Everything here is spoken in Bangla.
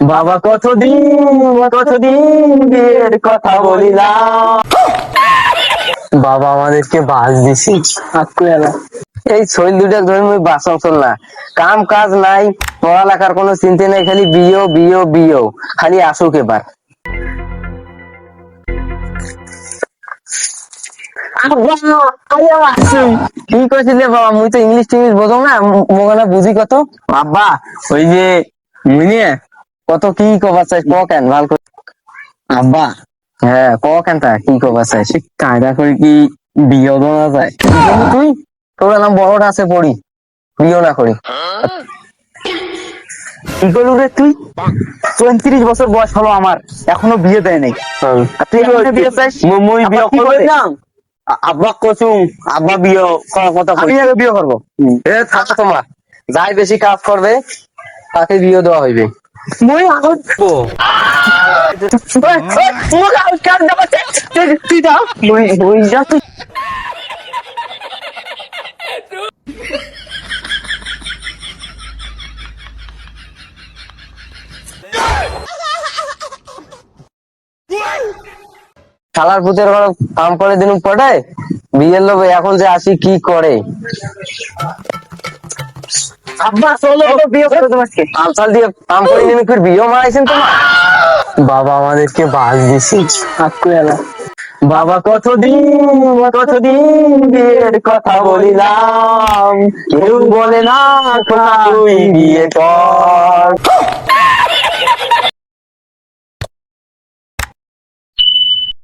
বাবা কতদিন বিয়ের কথা বলিলাম, বাবা আমাদেরকে বাস দিছি। এই শৈল দুটা ধরে মুই বাসন চল না, কাম কাজ নাই, পড়ালেখার কোনো চিন্তা নাই, খালি বিয়ে বিয়ে বিয়ে, খালি আসুক এবার। কি কইছিলে বাবা, মুই তো ইংলিশ টিংলিশ বোঝো না, মোগানা বুঝি কত। বাবা ওই যে মুই নিয়ে কত কি কবার চাই ক কেন ভাল করে। আব্বা হ্যাঁ ক কেন তা কি কবার চাই, সে কায়দা করে কি বিয়ে দেওয়া যায়? তুই তোর নাম বড়টা আছে পড়ি, বিয়ে না করি। কি করলু রে তুই? 34 বছর বয়স হলো আমার, এখনো বিয়ে দেয় নাই। আর তুই এখনো বিয়ে চাইস? মুই বিয়ে আব্বা কি করবে বলে? না, আব্বা কচুম, আব্বা বিয়ে করার কথা আমি কই। আগে বিয়ে করবো। এ থাকো তোমরা, যাই বেশি কাজ করবে তাকে বিয়ে দেওয়া হইবে। মই আগত তুই যাও, ওই যা তুই। শালার পুতের ঘর কাম করে দিন পড়ে, বিয়ের লোক এখন যে আসি কি করে। আব্বা চলো বিয়ে করে দেবো আজকে। আলসাল দিয়ে কাম করে নিয়ে ফির বিয়ে মারাইছেন তোমার। বাবা আমাদেরকে বাস দিছি। বাবা কতদিন বিয়ের কথা বলিলাম, কেউ বলে না তুই বিয়ে কর।